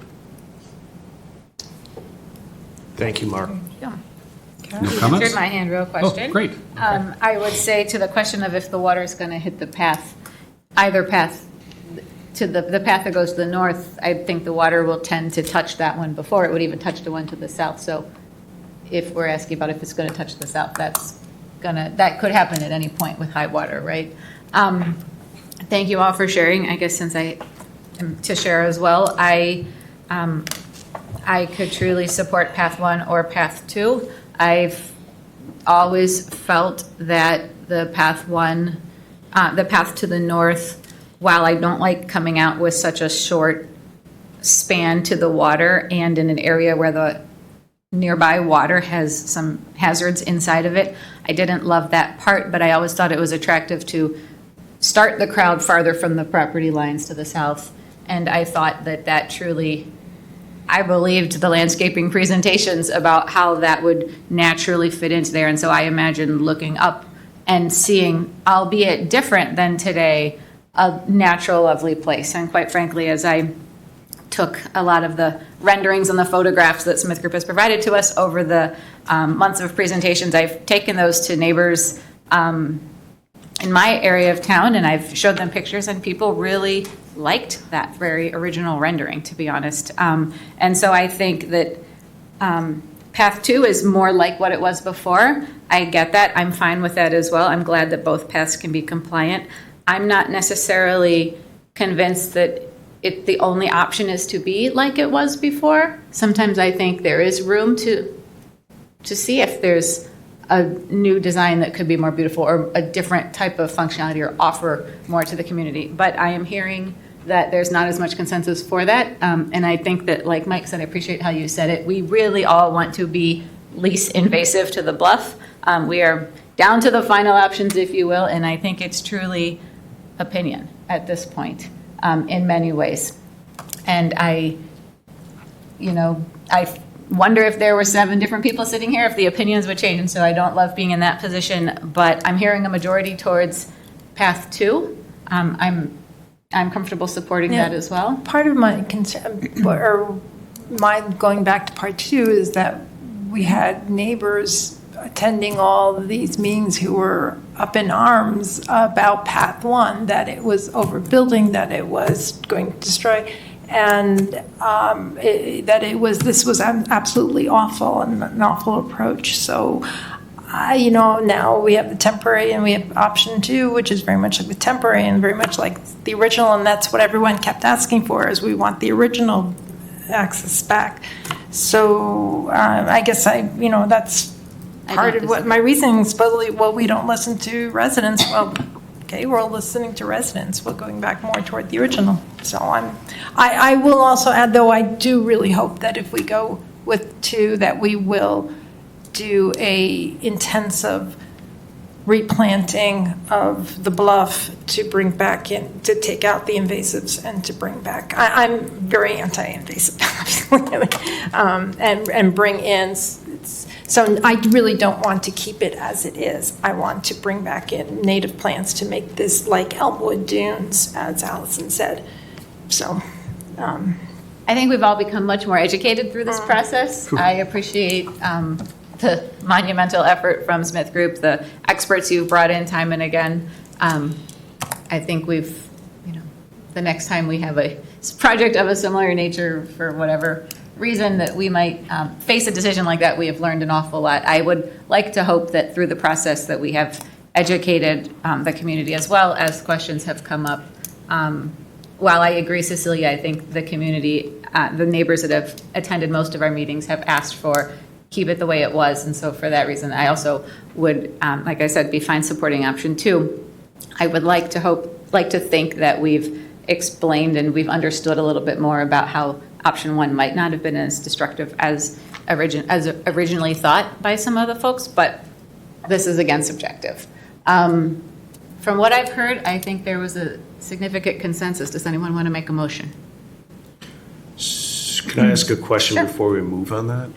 Thank you, Mark. Yeah. No comments? Answered my hand real question. Oh, great. I would say to the question of if the water is going to hit the path, either path, to the path that goes to the north, I think the water will tend to touch that one before it would even touch the one to the south. So if we're asking about if it's going to touch the south, that could happen at any point with high water, right? Thank you all for sharing. I guess since I am to share as well, I could truly support path 1 or path 2. I've always felt that the path 1, the path to the north, while I don't like coming out with such a short span to the water and in an area where the nearby water has some hazards inside of it, I didn't love that part, but I always thought it was attractive to start the crowd farther from the property lines to the south. And I thought that truly, I believed the landscaping presentations about how that would naturally fit into there. And so I imagined looking up and seeing, albeit different than today, a natural, lovely place. And quite frankly, as I took a lot of the renderings and the photographs that Smith Group has provided to us over the months of presentations, I've taken those to neighbors in my area of town, and I've showed them pictures, and people really liked that very original rendering, to be honest. And so I think that path 2 is more like what it was before. I get that. I'm fine with that as well. I'm glad that both paths can be compliant. I'm not necessarily convinced that the only option is to be like it was before. Sometimes I think there is room to see if there's a new design that could be more beautiful or a different type of functionality or offer more to the community. But I am hearing that there's not as much consensus for that. And I think that, like Mike said, I appreciate how you said it. We really all want to be least invasive to the bluff. We are down to the final options, if you will, and I think it's truly opinion at this point in many ways. And I wonder if there were 7 different people sitting here, if the opinions would change. And so I don't love being in that position, but I'm hearing a majority towards path 2. I'm comfortable supporting that as well. Part of my concern, or my going back to part 2, is that we had neighbors attending all of these meetings who were up in arms about path 1, that it was overbuilding, that it was going to destroy, and this was absolutely awful and an awful approach. So, now we have the temporary and we have option 2, which is very much like the temporary and very much like the original, and that's what everyone kept asking for, is we want the original access back. So I guess that's part of what my reasoning is. Supposedly, well, we don't listen to residents. Well, okay, we're all listening to residents. We're going back more toward the original. So I will also add, though, I do really hope that if we go with 2, that we will do a intensive replanting of the bluff to bring back in, to take out the invasives and to bring back, I'm very anti-invasive, and bring in, so I really don't want to keep it as it is. I want to bring back in native plants to make this like Elmwood Dunes, as Allison said. So I think we've all become much more educated through this process. I appreciate the monumental effort from Smith Group, the experts you've brought in time and again. I think we've the next time we have a project of a similar nature, for whatever reason that we might face a decision like that, we have learned an awful lot. I would like to hope that through the process that we have educated the community as well as questions have come up. While I agree, Cecilia, I think the community, the neighbors that have attended most of our meetings have asked for keep it the way it was. And so for that reason, I also would, like I said, be fine supporting option 2. I would like to think that we've explained and we've understood a little bit more about how option 1 might not have been as destructive as originally thought by some of the folks, but this is again subjective. From what I've heard, I think there was a significant consensus. Does anyone want to make a motion? Can I ask a question Sure. before we move on that?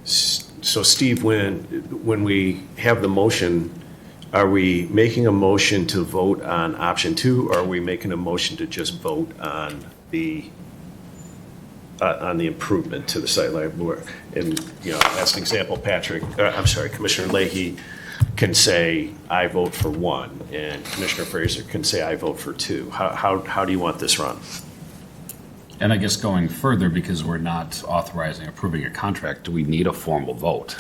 So Steve, when we have the motion, are we making a motion to vote on option 2, or are we making a motion to just vote on the improvement to the site library? And, as an example, Commissioner Leahy can say, I vote for 1, and Commissioner Fraser can say, I vote for 2. How do you want this run? And I guess going further, because we're not authorizing, approving a contract, do we need a formal vote?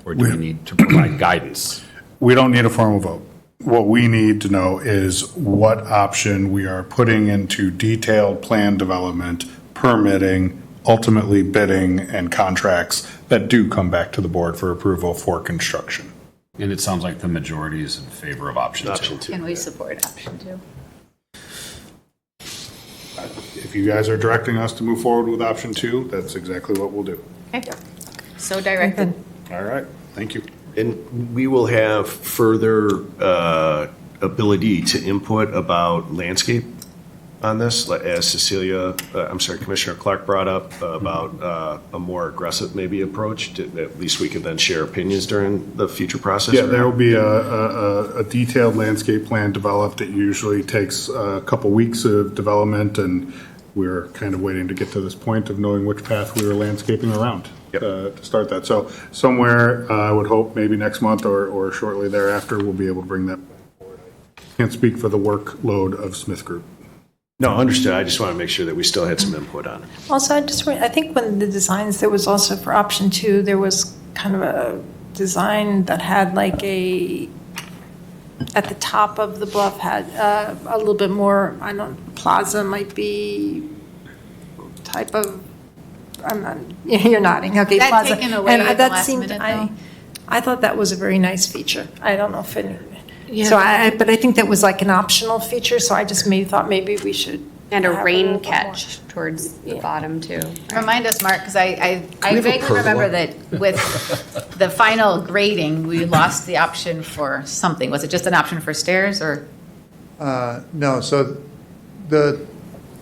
Or do we need to provide guidance? We don't need a formal vote. What we need to know is what option we are putting into detailed plan development, permitting, ultimately bidding, and contracts that do come back to the board for approval for construction. And it sounds like the majority is in favor of option 2. Can we support option 2? If you guys are directing us to move forward with option 2, that's exactly what we'll do. Okay. So directed. All right, thank you. And we will have further ability to input about landscape on this, as Commissioner Clark brought up about a more aggressive maybe approach. At least we can then share opinions during the future process. Yeah, there will be a detailed landscape plan developed. It usually takes a couple weeks of development, and we're kind of waiting to get to this point of knowing which path we are landscaping around to start that. So somewhere, I would hope maybe next month or shortly thereafter, we'll be able to bring that forward. Can't speak for the workload of Smith Group. No, understood. I just want to make sure that we still had some input on it. Also, I think when the designs, there was also for option 2, there was kind of a design that had like at the top of the bluff had a little bit more, plaza might be type of, you're nodding, okay, That plaza. taken away And at the that last seemed, minute, though? I thought that was a very nice feature. I don't know if it, so but I think that was like an optional feature, so I just thought maybe we should. And a have rain little bit catch towards the bottom, too. Remind us, Mark, because I we have a vaguely remember pergola? that with the final grading, we lost the option for something. Was it just an option for stairs or? No, so the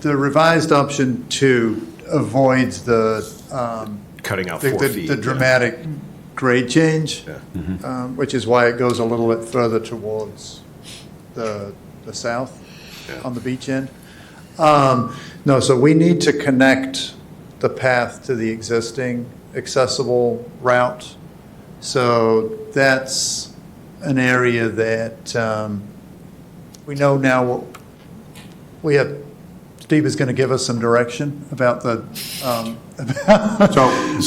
revised option 2 avoids the Cutting out 4 feet. the dramatic grade change, which is why it goes a little bit further towards the south on the beach end. No, so we need to connect the path to the existing accessible route. So that's an area that we know now. Steve is going to give us some direction about the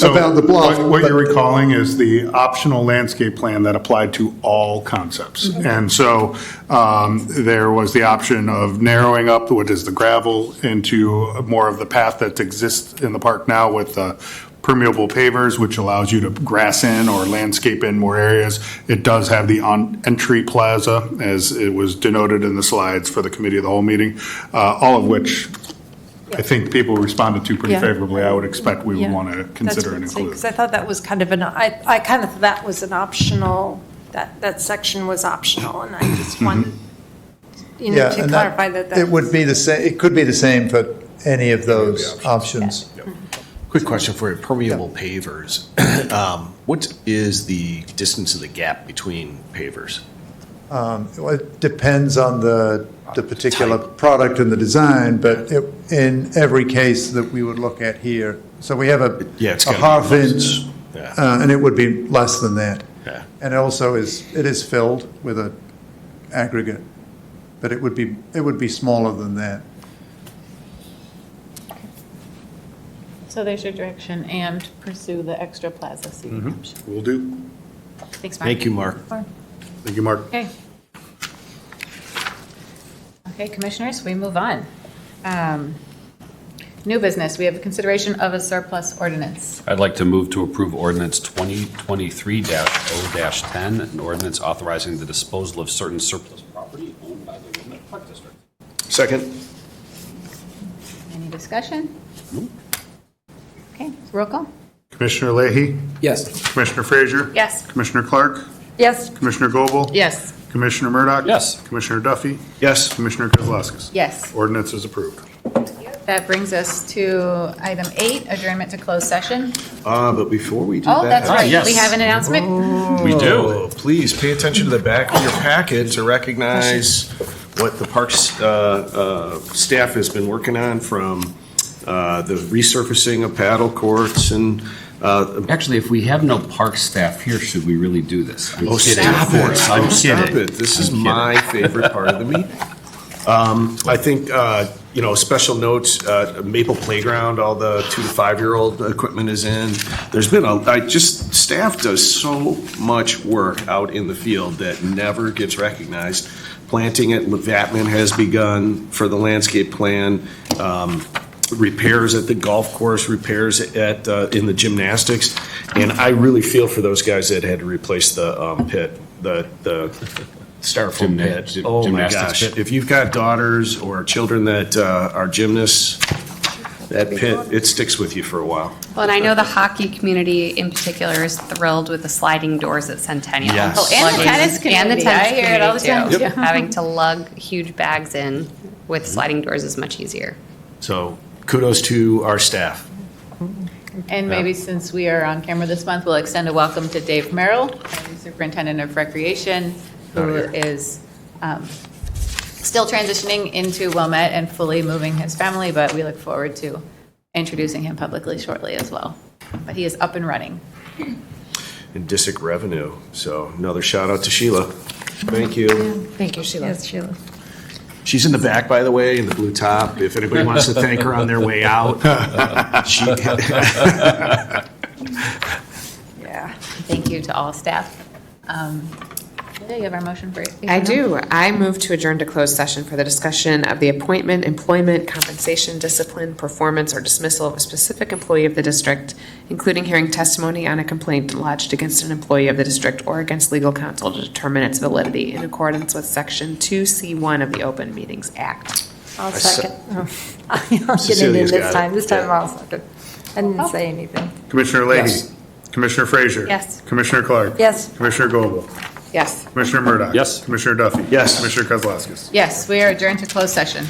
about the bluff. What you're recalling is the optional landscape plan that applied to all concepts. And so there was the option of narrowing up what is the gravel into more of the path that exists in the park now with permeable pavers, which allows you to grass in or landscape in more areas. It does have the entry plaza, as it was denoted in the slides for the committee of the whole meeting, all of which I think people responded to pretty favorably. I would expect we would want to consider and include. Because I thought that was kind of I kind of thought that was an optional, that section was optional, and I just wanted, to and clarify that. It would be the same, it could be the same for any of those options. Quick question for you, permeable pavers. What is the distance of the gap between pavers? It depends on the particular product and the design, but in every case that we would look at here, so we have a half inch, and it would be less than that. Yeah. And it also is filled with an aggregate but it would be smaller than that. So there's your direction, and pursue the extra plaza seating option. Will do. Thanks, Mark. Thank you, Mark. Thank you, Mark. Okay. Okay, commissioners, we move on. New business, we have consideration of a surplus ordinance. I'd like to move to approve ordinance 2023-0-10, an ordinance authorizing the disposal of certain surplus property owned by the Wilmette Park District. Second. Any discussion? Okay, roll call? Commissioner Leahy? Yes. Commissioner Frazier? Yes. Commissioner Clark? Yes. Commissioner Goble? Yes. Commissioner Murdoch? Yes. Commissioner Duffy? Yes. Commissioner Kozlowskis? Yes. Ordinance is approved. That brings us to item 8, adjournment to closed session. But before we do Oh, that. that's right, yes. we have an announcement. We do. Please pay attention to the back of your packet to recognize what the parks staff has been working on, from the resurfacing of paddle courts and. Actually, if we have no park staff here, should we really do this? I'm Oh, kidding. stop Of course, it. I'm Stop kidding. it. This is my favorite part of the meeting. I think, special note, Maple Playground, all the 2 to 5-year-old equipment is in. There's been staff does so much work out in the field that never gets recognized. Planting at Vatman has begun for the landscape plan. Repairs at the golf course, repairs at in the gymnastics, and I really feel for those guys that had to replace the pit, the styrofoam pit. Oh my Gymnastics gosh! pit. If you've got daughters or children that are gymnasts, that pit, it sticks with you for a while. Well, and I know the hockey community in particular is thrilled with the sliding doors at Centennial. Yes. Oh, and the Lugging- tennis And the community. tennis I hear it all the community, time, too. yeah. Having to lug huge bags in with sliding doors is much easier. So kudos to our staff. And maybe since we are on camera this month, we'll extend a welcome to Dave Merrill, the Superintendent of Recreation, who is still transitioning into Wilmette and fully moving his family, but we look forward to introducing him publicly shortly as well. But he is up and running. And DISIC revenue. So another shout out to Sheila. Thank you. Thank you, Sheila. Yes, Sheila. She's in the back, by the way, in the blue top. If anybody wants to thank her on their way out. Yeah. Thank you to all staff. Do you have our motion for it? I do. I move to adjourn to closed session for the discussion of the appointment, employment, compensation, discipline, performance, or dismissal of a specific employee of the district, including hearing testimony on a complaint lodged against an employee of the district or against legal counsel to determine its validity in accordance with Section 2C1 of the Open Meetings Act. I'll se- second. I'll get it in Cecilia's got this it. time. This time Yeah. I'll second. I didn't say anything. Commissioner Leahy? Yes. Commissioner Frazier? Yes. Commissioner Clark? Yes. Commissioner Goble? Yes. Commissioner Murdoch? Yes. Commissioner Duffy? Yes. Commissioner Kozlowskis? Yes, we are adjourned to closed session.